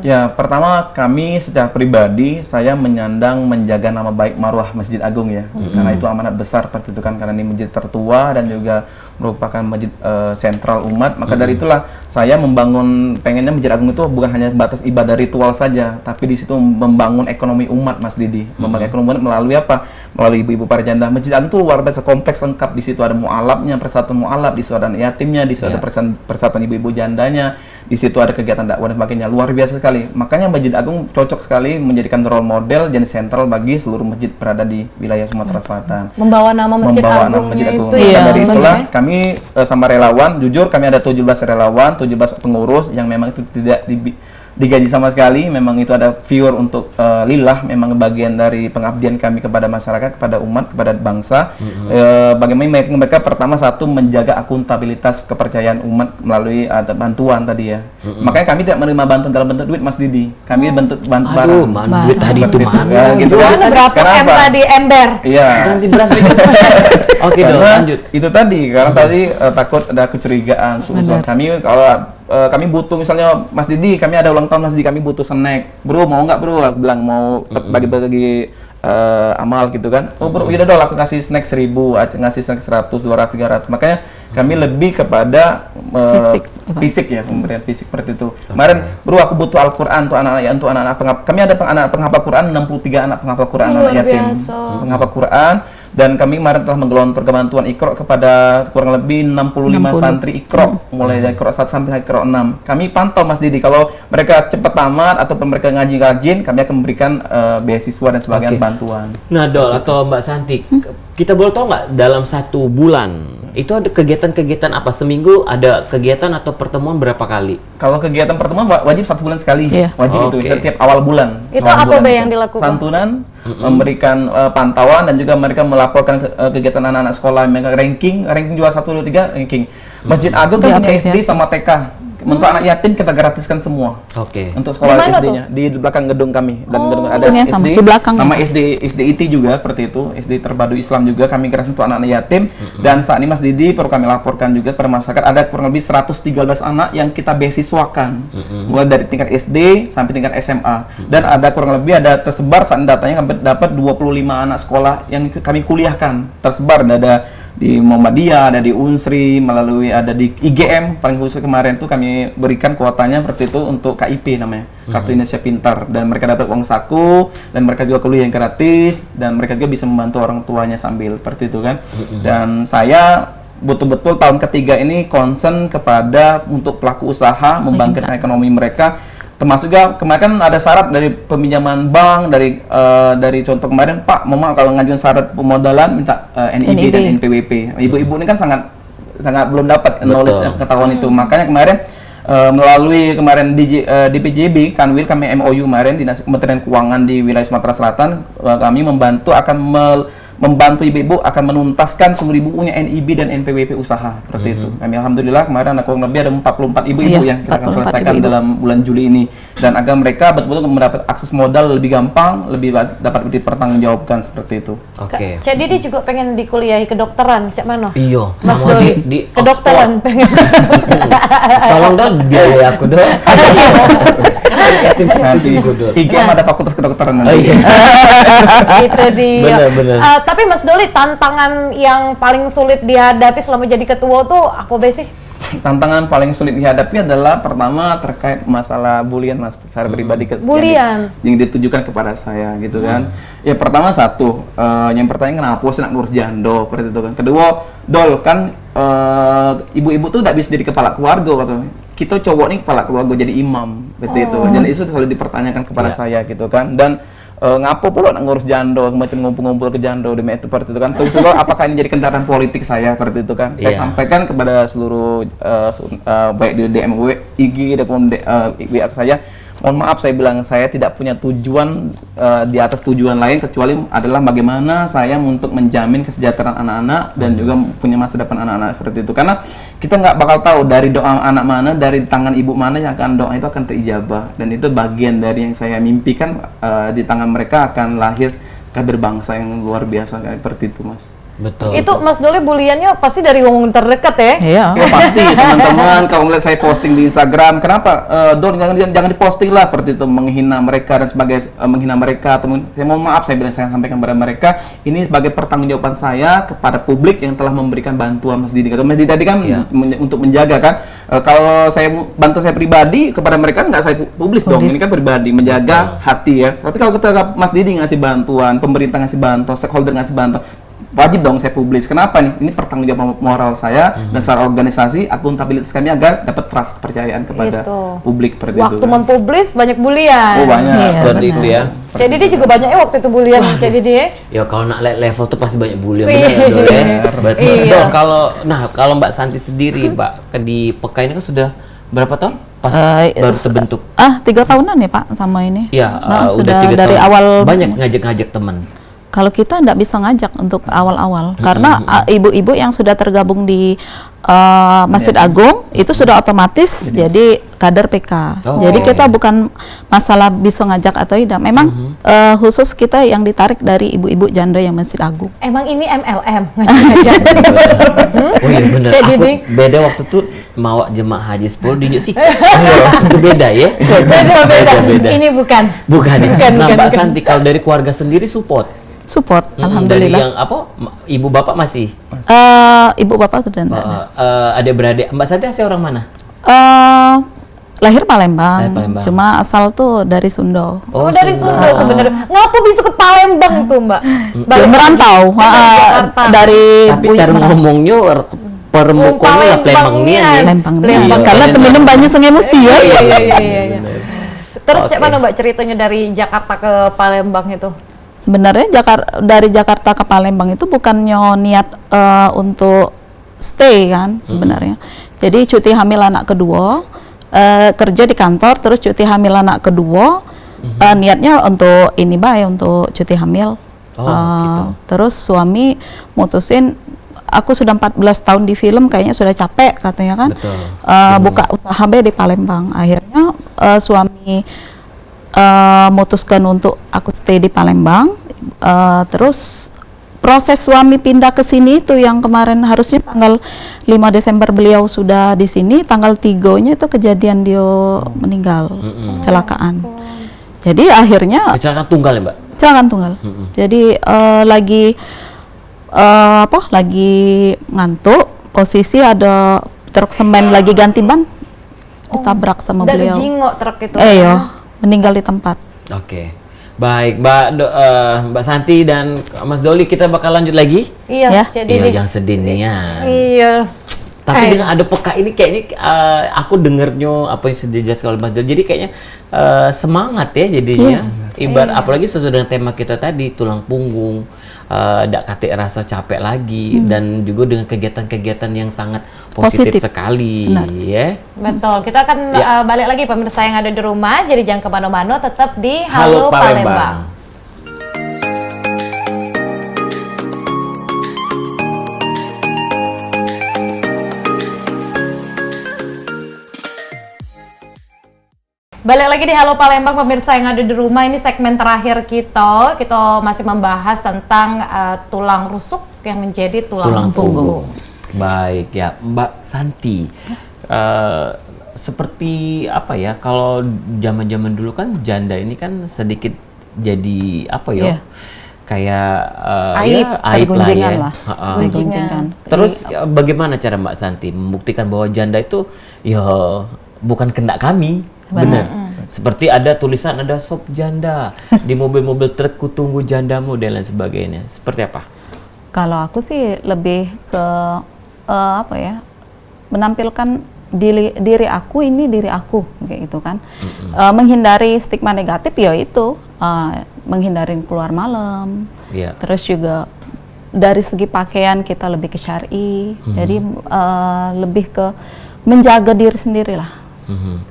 Ya, pertama kami secara pribadi saya menyandang menjaga nama baik marwah Masjid Agung ya, karena itu amanat besar seperti itu kan, karena ini masjid tertua dan juga merupakan masjid sentral umat. Maka dari itulah saya pengennya Masjid Agung itu bukan hanya batas ibadah ritual saja, tapi di situ membangun ekonomi umat, Mas Didi. Membangun ekonomi umat melalui apa? Melalui ibu-ibu para janda. Masjid Agung itu luar biasa kompleks lengkap. Di situ ada mualafnya, persatuan mualaf, di situ ada yatimnya, di situ ada persatuan ibu-ibu jandanya, di situ ada kegiatan dakwah dan sebagainya. Luar biasa sekali. Makanya Masjid Agung cocok sekali menjadikan role model jadi sentral bagi seluruh masjid berada di wilayah Sumatera Selatan. Membawa nama Masjid Agungnya itu ya. Dari itulah kami sama relawan, jujur kami ada 17 relawan, 17 pengurus yang memang itu tidak digaji sama sekali, memang itu ada viewer untuk lillah, memang bagian dari pengabdian kami kepada masyarakat, kepada umat, kepada bangsa. Bagaimana mereka pertama satu menjaga akuntabilitas kepercayaan umat melalui ada bantuan tadi ya. Makanya kami tidak menerima bantuan dalam bentuk duit, Mas Didi. Kami bentuk barang. Duit tadi itu mana? Gitu kan. Berapa M tadi ember? Iya. Ganti beras Oke, lanjut. Itu tadi karena tadi takut ada kecurigaan. Kami kalau kami butuh misalnya Mas Didi, kami ada ulang tahun Mas Didi, kami butuh snack. Bro, mau nggak bro? Aku bilang mau bagi-bagi amal gitu kan. Oh bro, yaudah dong aku kasih snack 1000, ngasih snack 100, 200, 300. Makanya kami lebih kepada fisik ya, pemberian fisik seperti itu. Kemarin bro aku butuh Al-Quran untuk anak-anak penghafal. Kami ada anak penghafal Quran, 63 anak penghafal Quran, anak yatim penghafal Quran. Dan kami kemarin telah menggelontorkan bantuan Iqra kepada kurang lebih 65 santri Iqra, mulai dari Iqra 1 sampai Iqra 6. Kami pantau Mas Didi, kalau mereka cepat tamat atau mereka ngaji rajin, kami akan memberikan beasiswa dan sebagainya bantuan. Nah Dol atau Mbak Santi, kita boleh tahu nggak dalam 1 bulan itu ada kegiatan-kegiatan apa? Seminggu ada kegiatan atau pertemuan berapa kali? Kalau kegiatan pertemuan wajib 1 bulan sekali, wajib itu setiap awal bulan. Itu apa yang dilakukan? Santunan, memberikan pantauan dan juga mereka melaporkan kegiatan anak-anak sekolah, mereka ranking juara 1, 2, 3 ranking. Masjid Agung kan punya SD sama TK. Untuk anak yatim kita gratiskan semua. Untuk sekolah SD-nya di belakang gedung kami. Dan gedung ada SD, di belakang. nama SDIT juga seperti itu, SD Terpadu Islam juga kami gratis untuk anak-anak yatim. Dan saat ini Mas Didi perlu kami laporkan juga kepada masyarakat ada kurang lebih 113 anak yang kita beasiswakan. Mulai dari tingkat SD sampai tingkat SMA. Dan ada kurang lebih tersebar saat ini datanya dapat 25 anak sekolah yang kami kuliahkan. Tersebar ada di Muhammadiyah, ada di Unsri, melalui ada di IGM, paling khusus kemarin tuh kami berikan kuotanya seperti itu untuk KIP namanya, Kartu Indonesia Pintar, dan mereka dapat uang saku dan mereka juga kuliah yang gratis dan mereka juga bisa membantu orang tuanya sambil seperti itu kan. Dan saya betul-betul tahun ketiga ini concern kepada untuk pelaku usaha membangkitkan ekonomi mereka. Termasuk juga kemarin kan ada syarat dari peminjaman bank, dari contoh kemarin Pak, Mama kalau ngajuin syarat pemodalan minta NIB dan NPWP. Ibu-ibu ini kan sangat belum dapat knowledge pengetahuan itu. Makanya kemarin melalui kemarin DPJB Kanwil kami MOU kemarin Dinas Kementerian Keuangan di wilayah Sumatera Selatan, kami membantu akan membantu ibu-ibu akan menuntaskan seluruh ibu punya NIB dan NPWP usaha seperti itu. Kami alhamdulillah kemarin ada kurang lebih ada 44 ibu-ibu yang kita akan 44 selesaikan ibu-ibu. dalam bulan Juli ini, dan agar mereka betul-betul mendapat akses modal lebih gampang, lebih dapat dipertanggungjawabkan seperti itu. Oke. Cak Didi juga pengen dikuliahi kedokteran, Cak Mano? Iya, Mas sama Doli, di kedokteran pengen. Tolong dong biaya aku dong. Nanti IGM ada fakultas kedokteran Oh nanti. iya. Itu dia. Bener. Tapi Mas Doli, tantangan yang paling sulit dihadapi selama jadi ketua tuh apa be sih? Tantangan paling sulit dihadapi adalah pertama terkait masalah bulian, Mas, secara pribadi Bulian? yang ditujukan kepada saya gitu kan. Ya pertama satu, yang pertanyaan kenapa sih nak ngurus jando seperti itu kan. Kedua, Dol kan ibu-ibu tuh tidak bisa jadi kepala keluarga atau kita cowok nih kepala keluarga jadi imam seperti itu. Dan itu selalu dipertanyakan kepada saya gitu kan. Dan ngapo pula nak ngurus jando, macam ngumpul-ngumpul ke jando di seperti itu kan. Terus juga apakah ini jadi kendaraan politik saya seperti itu kan. Saya sampaikan kepada seluruh baik di DM IG ataupun WA saya, mohon maaf saya bilang saya tidak punya tujuan di atas tujuan lain kecuali adalah bagaimana saya untuk menjamin kesejahteraan anak-anak dan juga punya masa depan anak-anak seperti itu. Karena kita nggak bakal tahu dari doa anak mana, dari tangan ibu mana yang akan doa itu akan terijabah, dan itu bagian dari yang saya mimpikan, di tangan mereka akan lahir kader bangsa yang luar biasa kayak seperti itu, Mas. Betul. Itu Mas Doli buliannya pasti dari wong terdekat ya? Iya. Ya pasti teman-teman kalau ngeliat saya posting di Instagram, kenapa Don jangan diposting lah seperti itu, menghina mereka dan sebagai menghina mereka, atau saya mohon maaf saya bilang, saya sampaikan kepada mereka ini sebagai pertanggungjawaban saya kepada publik yang telah memberikan bantuan Mas Didi. Kalau Mas Didi tadi kan untuk menjaga kan, kalau saya bantu saya pribadi kepada mereka nggak saya publis dong, ini kan pribadi menjaga hati ya. Tapi kalau kita Mas Didi ngasih bantuan, pemerintah ngasih bantuan, stakeholder ngasih bantuan, wajib dong saya publis. Kenapa nih? Ini pertanggungjawaban moral saya dan secara organisasi, akuntabilitas kami agar dapat trust, kepercayaan kepada publik seperti itu. Waktu mempublis banyak bulian. Oh banyak. Iya, Seperti itu ya. Cak Didi juga banyak ya waktu itu bulian, Cak Didi ya? Ya kalau nak level tuh pasti banyak bully. Iya. Bener Dol ya. Betul. Iya. Dol, kalau Mbak Santi sendiri, Mbak di PK ini kan sudah berapa tahun? Pas baru terbentuk. 3 tahunan ya Pak sama ini. Ya, Nah, udah sudah 3 dari tahun. awal. Banyak ngajak-ngajak teman. Kalau kita tidak bisa ngajak untuk awal-awal, karena ibu-ibu yang sudah tergabung di Masjid Agung itu sudah otomatis jadi kader PK. Oh. Jadi kita bukan masalah bisa ngajak atau tidak. Memang khusus kita yang ditarik dari ibu-ibu janda yang Masjid Agung. Emang ini MLM? Oh iya bener. Cak Aku Didi. beda waktu tuh mau jemaah haji 10 di sih. Itu beda ya. Beda. Ini bukan. Bukan. Bukan, Nah, bukan, Mbak bukan. Santi kalau dari keluarga sendiri support. Support, Dari alhamdulillah. yang apa? Ibu bapak masih. Ibu bapak sudah enggak. Adik-beradik. Mbak Santi asli orang mana? Lahir Palembang, Lahir Palembang. cuma asal tuh dari Sunda. Oh, dari Sunda sebenarnya. Ngapa bisa ke Palembang tuh, Mbak? Dia merantau Jakarta. dari Tapi cara ngomongnya permukaannya lah Palembangnya ya. Lempang. Lempang. Karena temen banyak yang emosi ya. Iya. Terus Oke. Cak mana Mbak ceritanya dari Jakarta ke Palembang itu? Sebenarnya dari Jakarta ke Palembang itu bukannya niat untuk stay kan sebenarnya. Jadi cuti hamil anak kedua, kerja di kantor, terus cuti hamil anak kedua, niatnya untuk ini untuk cuti hamil. Gitu. Terus suami mutusin, aku sudah 14 tahun di film, kayaknya sudah capek katanya kan. Betul. Buka usaha di Palembang. Akhirnya suami memutuskan untuk aku stay di Palembang. Terus proses suami pindah ke sini itu yang kemarin harusnya tanggal 5 Desember beliau sudah di sini, tanggal 3-nya itu kejadian dia meninggal, kecelakaan. Jadi akhirnya Kecelakaan tunggal ya, Mbak? kecelakaan tunggal. Jadi lagi ngantuk, posisi ada truk semen lagi ganti ban, ditabrak sama Dari beliau. jingok truk itu. Meninggal di tempat. Oke. Baik, Mbak Santi dan Mas Doli, kita bakal lanjut lagi. Iya, Ya. jadi Iya, jangan sedih nih ya. Iya. Tapi dengan ada peka ini kayaknya aku dengernya apa yang sudah dijelaskan oleh Mas Doli, jadi kayaknya semangat ya jadinya. Ibarat apalagi sesuai dengan tema kita tadi, tulang punggung, ndak kate rasa capek lagi, dan juga dengan kegiatan-kegiatan yang sangat positif sekali. Benar. Ya. Betul, kita akan balik lagi pemirsa yang ada di rumah, jadi jangan kemana-mana, tetap di Halo Halo Palembang. Palembang. Balik lagi di Halo Palembang, pemirsa yang ada di rumah. Ini segmen terakhir kita masih membahas tentang tulang rusuk yang menjadi tulang punggung. Baik ya, Mbak Santi. Seperti apa ya, kalau zaman-zaman dulu kan janda ini kan sedikit jadi apa ya? Iya. Kayak Aib, ya, aib lah ya. gunjingan lah. Gunjingan. Terus bagaimana cara Mbak Santi membuktikan bahwa janda itu ya bukan kendak kami? Benar. Seperti ada tulisan ada sop janda di mobil-mobil truk tunggu jandamu dan lain sebagainya. Seperti apa? Kalau aku sih lebih ke apa ya? Menampilkan diri aku, ini diri aku kayak gitu kan. Menghindari stigma negatif ya itu menghindari keluar malam. Iya. Terus juga dari segi pakaian kita lebih ke syar'i. Jadi lebih ke menjaga diri sendiri lah.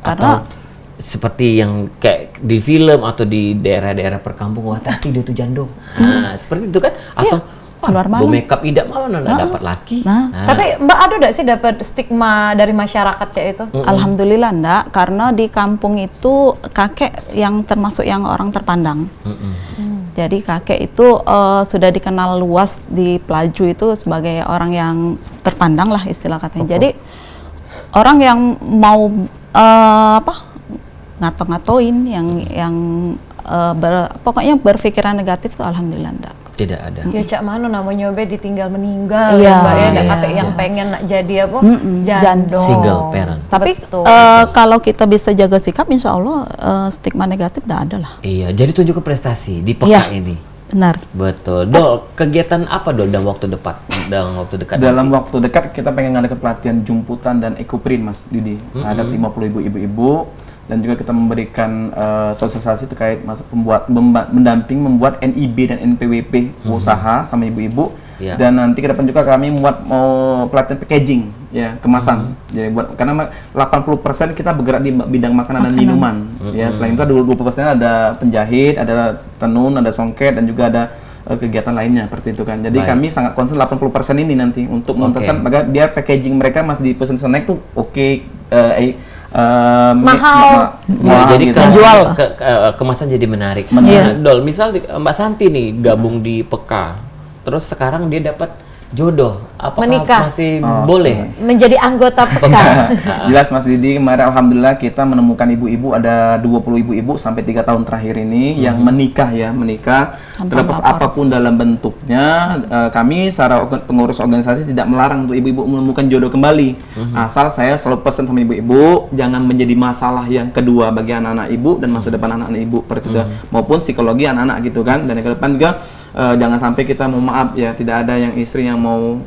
Karena Atau seperti yang kayak di film atau di daerah-daerah perkampungan, hati dia tuh jandong. Nah, seperti itu kan? Atau keluar malam. go makeup tidak mana dapat laki. Nah. Tapi Mbak ada nggak sih dapat stigma dari masyarakat kayak itu? Alhamdulillah enggak, karena di kampung itu kakek yang termasuk yang orang terpandang. Jadi kakek itu sudah dikenal luas di Pelaju itu sebagai orang yang terpandang lah istilah katanya. Jadi orang yang mau ngato-ngatoin, yang pokoknya berpikiran negatif tuh alhamdulillah enggak. Tidak ada. Ya cak mana namanya be ditinggal meninggal Iya, ya Mbak ya, iya. kata yang pengen nak jadi apa? Jandong. Jandong. Single parent. Tapi Betul. kalau kita bisa jaga sikap, insya Allah stigma negatif enggak ada lah. Iya, jadi tunjuk ke prestasi di peka Iya. ini. Benar. Betul. Dol, kegiatan apa Dol dalam waktu dekat? Dalam nanti? waktu dekat kita pengen ngadakan pelatihan jumputan dan ekoprint Mas Didi terhadap 50 ibu-ibu dan juga kita memberikan sosialisasi terkait mendamping membuat NIB dan NPWP usaha sama ibu-ibu. Ya. Dan nanti ke depan juga kami mau pelatihan packaging ya, kemasan. Jadi karena 80% kita bergerak di bidang makanan dan minuman. Ya, selain itu ada 20% ada penjahit, ada tenun, ada songket dan juga ada kegiatan lainnya seperti itu kan. Jadi Baik. kami sangat concern 80% ini nanti untuk menentukan bagaimana dia packaging mereka masih dipesan snack tuh Mahal. Ya, jadi gitu. Menjual. kemasan jadi menarik. Iya. Dol, misal Mbak Santi nih gabung di Peka, terus sekarang dia dapat jodoh, apakah Menikah. masih boleh? Menjadi anggota peka. Jelas Mas Didi, kemarin alhamdulillah kita menemukan ibu-ibu ada 20 ibu-ibu sampai 3 tahun terakhir ini yang menikah. Terlepas apapun dalam bentuknya, kami secara pengurus organisasi tidak melarang untuk ibu-ibu menemukan jodoh kembali. Asal saya selalu pesan sama ibu-ibu jangan menjadi masalah yang kedua bagi anak-anak ibu dan masa depan anak-anak ibu maupun psikologi anak-anak gitu kan. Dan yang ke depan juga jangan sampai kita mau maaf ya tidak ada yang istri yang mau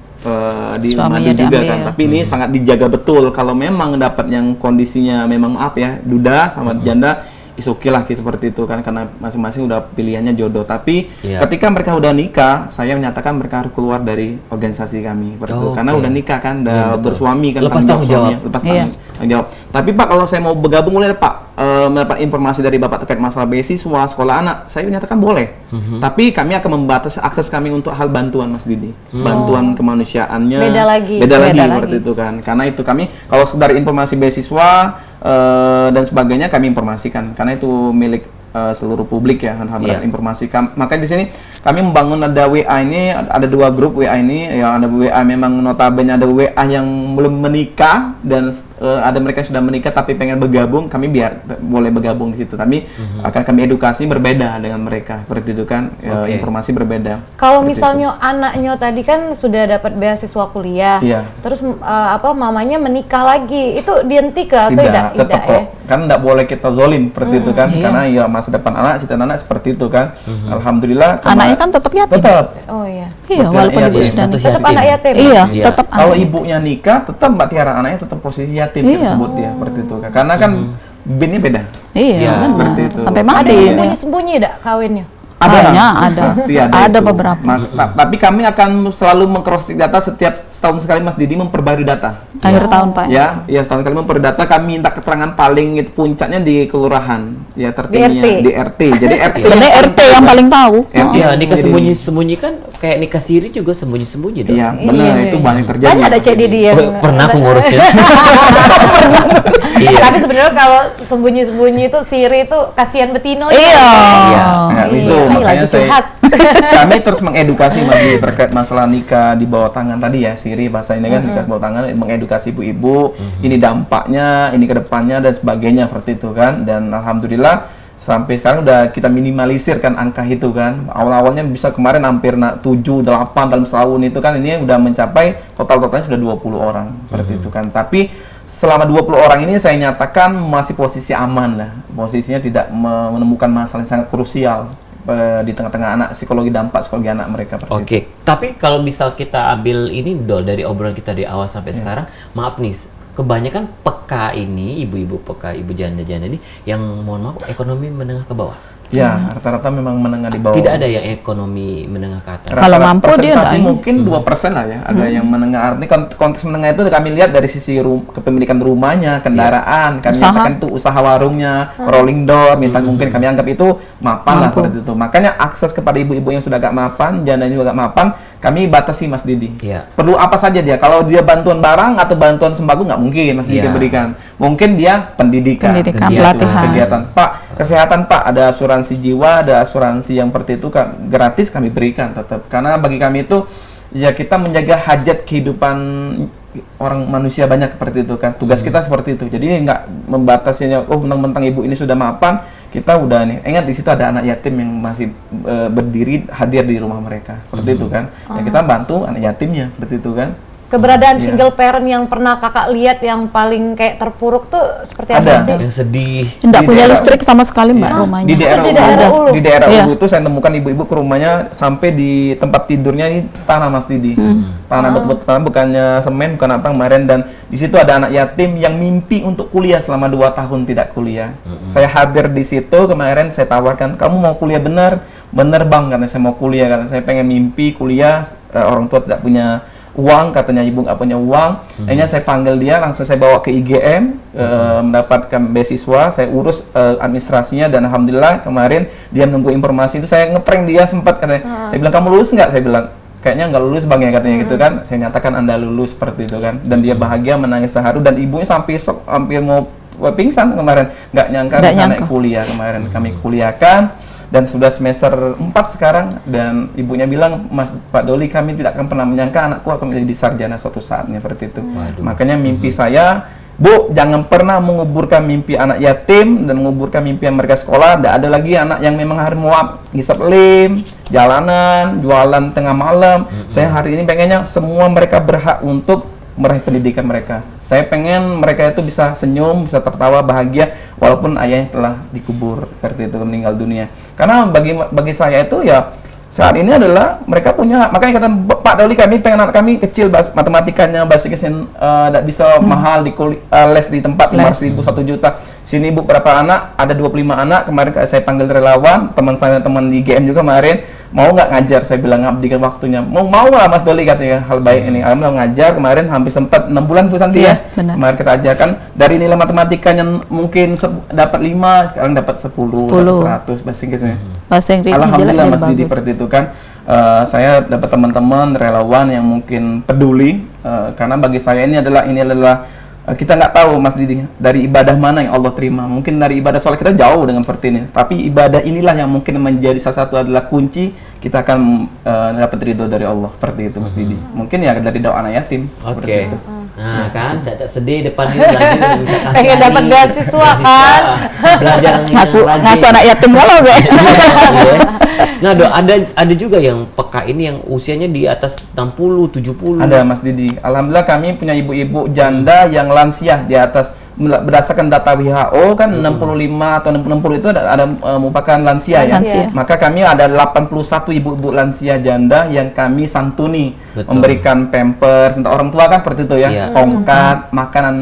dimadu juga diambil. kan, tapi ini sangat dijaga betul. Kalau memang dapat yang kondisinya memang maaf ya duda sama janda oke lah gitu, seperti itu kan, karena masing-masing udah pilihannya jodoh. Tapi ketika mereka udah nikah, saya menyatakan mereka harus keluar dari organisasi kami seperti itu. Karena udah nikah kan, udah bersuami kan, Lepas tanggung jawab. lepas tanggung jawab. Tapi Pak, kalau saya mau bergabung boleh Pak mendapat informasi dari Bapak terkait masalah beasiswa sekolah anak, saya menyatakan boleh. Tapi kami akan membatasi akses kami untuk hal bantuan Mas Didi, bantuan kemanusiaannya Beda lagi seperti itu kan. Karena itu kami kalau sekedar informasi beasiswa dan sebagainya kami informasikan karena itu milik seluruh publik ya, informasi. Makanya di sini kami membangun ada WA ini, ada 2 grup WA ini, yang ada WA memang notabene ada WA yang belum menikah dan ada mereka yang sudah menikah tapi pengen bergabung, kami biar boleh bergabung di situ. Tapi akan kami edukasi berbeda dengan mereka seperti itu kan, informasi berbeda. Kalau misalnya anaknya tadi kan sudah dapat beasiswa kuliah, terus mamanya menikah lagi, itu dihentikan atau tidak? Tetap kok. Kan tidak boleh kita zolim seperti itu kan, karena ya masa depan anak, cita anak seperti itu kan. Alhamdulillah. Anaknya kan tetap yatim. Tetap. Oh iya. Iya, walaupun ibu yatim. sudah nikah. Tetap anak yatim. Iya, Iya. tetap Kalau anak. ibunya nikah, tetap Mbak Tiara anaknya tetap posisi yatim kita sebut dia seperti itu kan. Karena kan binnya beda. Iya, Ya, benar. seperti itu. Sampai Ada mati. yang ya. sembunyi-sembunyi enggak kawinnya? Banyak, ada. Pasti Ada itu. beberapa. Tapi kami akan selalu meng-cross check data setiap setahun sekali Mas Didi memperbarui data. Akhir tahun Pak. Ya, setahun sekali memperbarui data, kami minta keterangan paling itu puncaknya di kelurahan, ya tertingginya RT. di RT. Jadi RT Sebenarnya RT yang paling tahu. RT Iya, yang nikah jadi- sembunyi-sembunyi kan kayak nikah siri juga sembunyi-sembunyi dong. Iya, benar itu banyak terjadi. Banyak ada Cik Didi yang Oh, pernah aku ngurusnya. Iya. Tapi sebenarnya kalau sembunyi-sembunyi itu siri itu kasihan Betino. Iya. Iya. Nah, itu Iya, makanya lagi curhat. kami terus mengedukasi Mas Didi terkait masalah nikah di bawah tangan tadi ya, siri bahasa ini kan nikah di bawah tangan, mengedukasi ibu-ibu, ini dampaknya, ini kedepannya dan sebagainya seperti itu kan. Dan alhamdulillah sampai sekarang udah kita minimalisir kan angka itu kan. Awal-awalnya bisa kemarin hampir 7, 8 dalam setahun itu kan, ini udah mencapai totalnya sudah 20 orang seperti itu kan. Tapi selama 20 orang ini saya nyatakan masih posisi aman lah. Posisinya tidak menemukan masalah yang sangat krusial di tengah-tengah anak, psikologi anak mereka seperti itu. Oke, tapi kalau misal kita ambil ini Dol dari obrolan kita di awal sampai sekarang, maaf nih, kebanyakan peka ini, ibu-ibu peka, ibu janda-janda ini yang mohon maaf ekonomi menengah ke bawah. Ya, rata-rata memang menengah di bawah. Tidak ada yang ekonomi menengah ke atas. Kalau mampu dia persentase enggak. mungkin 2% lah ya. Ada yang menengah, artinya konteks menengah itu kami lihat dari sisi kepemilikan rumahnya, kendaraan, kami Usaha. nyatakan itu usaha warungnya, rolling door, misalnya mungkin kami anggap itu mapan lah seperti itu. Makanya akses kepada ibu-ibu yang sudah agak mapan, janda juga agak mapan, kami batasi Mas Didi. Iya. Perlu apa saja dia. Kalau dia bantuan barang atau bantuan sembako nggak mungkin Mas Didi Iya. berikan. Mungkin dia pendidikan, Pendidikan, Kegiatan. pelatihan. kegiatan. Pak, kesehatan Pak, ada asuransi jiwa, ada asuransi yang seperti itu gratis kami berikan tetap. Karena bagi kami itu ya kita menjaga hajat kehidupan orang manusia banyak seperti itu kan. Tugas kita seperti itu. Jadi nggak membatasinya, oh mentang-mentang ibu ini sudah mapan, kita udah nih. Ingat di situ ada anak yatim yang masih berdiri hadir di rumah mereka. Seperti itu kan. Ya kita bantu anak yatimnya seperti itu kan. Keberadaan Iya. single parent yang pernah kakak lihat yang paling kayak terpuruk tuh seperti apa Ada. sih? Yang sedih. Enggak Di punya daerah- listrik sama sekali Mbak rumahnya. Di daerah Di daerah Ulu, Ulu. di daerah Iya. Ulu itu saya temukan ibu-ibu ke rumahnya sampai di tempat tidurnya ini tanah Mas Didi. Tanah tanah bukannya semen, bukan apa kemarin, dan di situ ada anak yatim yang mimpi untuk kuliah selama 2 tahun tidak kuliah. Saya hadir di situ kemarin, saya tawarkan, "Kamu mau kuliah benar?" "Benar Bang," karena saya mau kuliah, karena saya pengen mimpi kuliah, orang tua tidak punya uang, katanya ibu nggak punya uang. Akhirnya saya panggil dia, langsung saya bawa ke IGM, mendapatkan beasiswa, saya urus administrasinya, dan alhamdulillah kemarin dia menunggu informasi itu. Saya ngeprank dia sempat, katanya, saya bilang, "Kamu lulus nggak?" Saya bilang, "Kayaknya nggak lulus Bang ya," katanya gitu kan. Saya nyatakan Anda lulus seperti itu kan, dan dia bahagia menangis seharu, dan ibunya sampai hampir mau pingsan kemarin, nggak nyangka Nggak bisa naik nyangka. kuliah kemarin. Kami kuliahkan dan sudah semester 4 sekarang, dan ibunya bilang, "Mas Pak Doli, kami tidak akan pernah menyangka anakku akan menjadi sarjana suatu saatnya," seperti itu. Makanya mimpi saya, "Bu, jangan pernah menguburkan mimpi anak yatim dan menguburkan mimpi yang mereka sekolah. Tidak ada lagi anak yang memang harus muap ngisap lem, jalanan, jualan tengah malam. Saya hari ini pengennya semua mereka berhak untuk meraih pendidikan mereka. Saya pengen mereka itu bisa senyum, bisa tertawa, bahagia, walaupun ayahnya telah dikubur seperti itu, meninggal dunia. Karena bagi saya itu ya saat ini adalah mereka punya, makanya kata Pak Doli, kami pengen anak kami kecil matematikanya, basicnya tidak bisa mahal di les di tempat 5.000 1 juta. Sini Bu berapa anak? Ada 25 anak. Kemarin saya panggil relawan, teman saya, teman di GM juga kemarin, mau nggak ngajar? Saya bilang ngabdikan waktunya. Mau lah Mas Doli, katanya, hal baik ini. Alhamdulillah ngajar kemarin hampir sempat 6 bulan Bu Santi Iya, ya. benar. Kemarin kita ajarkan dari nilai matematikanya mungkin dapat 5, sekarang dapat 10, dapat 100 bahasa Inggrisnya. Bahasa Inggris Alhamdulillah jelek Mas jadi Didi bagus. seperti itu kan. Saya dapat teman-teman relawan yang mungkin peduli, karena bagi saya ini adalah kita nggak tahu Mas Didi dari ibadah mana yang Allah terima. Mungkin dari ibadah sholat kita jauh dengan seperti ini, tapi ibadah inilah yang mungkin menjadi salah satu adalah kunci kita akan dapat ridho dari Allah, seperti itu Mas Didi. Mungkin ya dari doa anak yatim. seperti Oke. itu. Nah kan, Caca sedih depan dia lagi minta kasih Pengen lagi. dapat beasiswa, kan? Belajar yang Ngaku rajin. anak yatim galau gue. Iya. Nah, ada juga yang peka ini yang usianya di atas 60, 70. Ada Mas Didi. Alhamdulillah kami punya ibu-ibu janda yang lansia di atas, berdasarkan data WHO kan 65 atau 60 itu ada merupakan lansia ya. Lansia. Maka kami ada 81 ibu-ibu lansia janda yang kami santuni, Betul. memberikan pampers, orang tua kan seperti itu ya, Iya. tongkat, makanan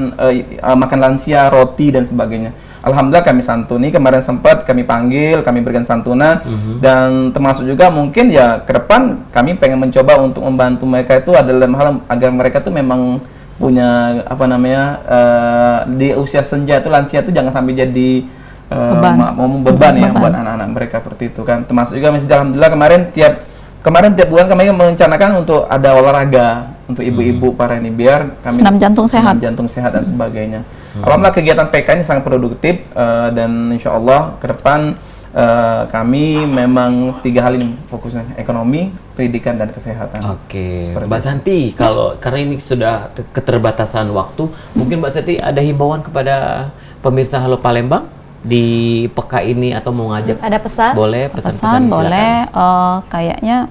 makan lansia, roti dan sebagainya. alhamdulillah kami santuni. Kemarin sempat kami panggil, kami berikan santunan, dan termasuk juga mungkin ya ke depan kami pengen mencoba untuk membantu mereka itu adalah dalam hal agar mereka tuh memang punya apa namanya di usia senja itu lansia itu jangan sampai jadi beban ya buat anak-anak mereka seperti itu kan. Termasuk juga masih alhamdulillah kemarin tiap bulan kami merencanakan untuk ada olahraga untuk ibu-ibu para ini biar kami senam jantung sehat dan sebagainya. Alhamdulillah kegiatan PK ini sangat produktif dan insya Allah ke depan kami memang 3 hal ini fokusnya, ekonomi, pendidikan, dan kesehatan. Oke, Mbak Santi, karena ini sudah keterbatasan waktu, mungkin Mbak Santi ada himbauan kepada pemirsa Halo Palembang di PK ini atau mau ngajak? Ada pesan? Boleh, pesan-pesan boleh. Kayaknya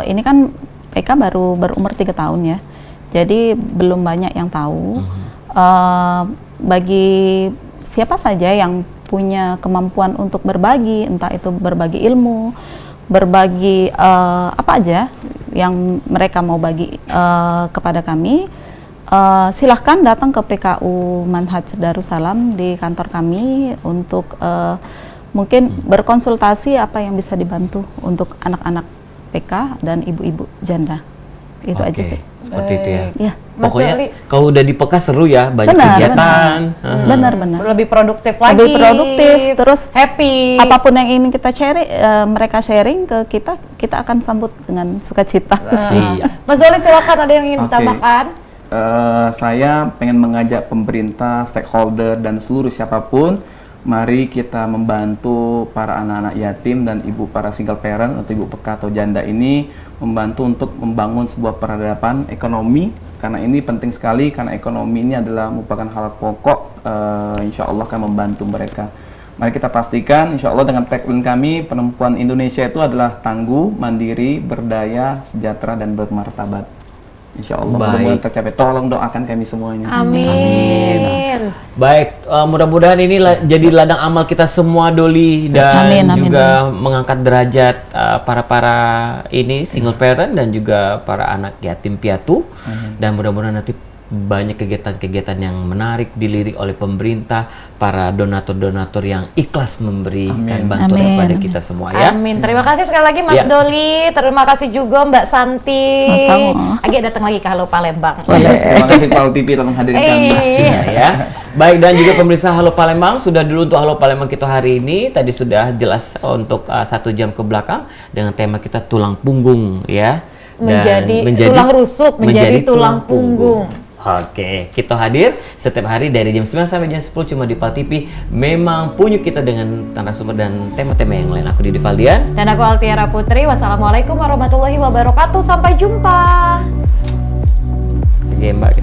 ini kan PK baru berumur 3 tahun ya, jadi belum banyak yang tahu. Bagi siapa saja yang punya kemampuan untuk berbagi, entah itu berbagi ilmu, berbagi apa aja yang mereka mau bagi kepada kami, silahkan datang ke PKU Manhaj Darussalam di kantor kami untuk mungkin berkonsultasi apa yang bisa dibantu untuk anak-anak PK dan ibu-ibu janda. Itu aja sih. Seperti itu ya. Ya. Pokoknya kalau udah di PK seru ya, banyak kegiatan. Benar. Lebih produktif lagi. Lebih produktif, terus happy. Apapun yang ingin kita mereka sharing ke kita, kita akan sambut dengan sukacita. Iya. Mas Doli silakan, ada yang ingin ditambahkan? Saya pengen mengajak pemerintah, stakeholder, dan seluruh siapapun, mari kita membantu para anak-anak yatim dan ibu para single parent atau ibu PK atau janda ini, membantu untuk membangun sebuah peradaban ekonomi, karena ini penting sekali, karena ekonomi ini adalah merupakan hal pokok. Insya Allah akan membantu mereka. Mari kita pastikan, insya Allah dengan tagline kami, perempuan Indonesia itu adalah tangguh, mandiri, berdaya, sejahtera, dan bermartabat. Insya Allah mudah-mudahan tercapai. Tolong doakan kami semuanya. Amin. Baik, mudah-mudahan ini jadi ladang amal kita semua, Doli, dan juga mengangkat derajat para ini single parent dan juga para anak yatim piatu. Dan mudah-mudahan nanti banyak kegiatan-kegiatan yang menarik dilirik oleh pemerintah, para donatur-donatur yang ikhlas memberikan bantuan kepada kita semua ya. Amin. Terima kasih sekali lagi Mas Doli, terima kasih juga Mbak Santi. Agi datang lagi ke Halo Palembang. Terima kasih Pal TV telah menghadirkan pastinya ya. Baik, dan juga pemirsa Halo Palembang, sudah dulu untuk Halo Palembang kita hari ini. Tadi sudah jelas untuk 1 jam ke belakang dengan tema kita tulang punggung ya. Menjadi tulang rusuk menjadi tulang punggung. Oke, kita hadir setiap hari dari jam 9 sampai jam 10 cuma di PAL TV. Memang punya kita dengan narasumber dan tema-tema yang lain. Aku Didi Valdian. Dan aku Altiara Putri. Wassalamualaikum warahmatullahi wabarakatuh. Sampai jumpa. Oke, Mbak.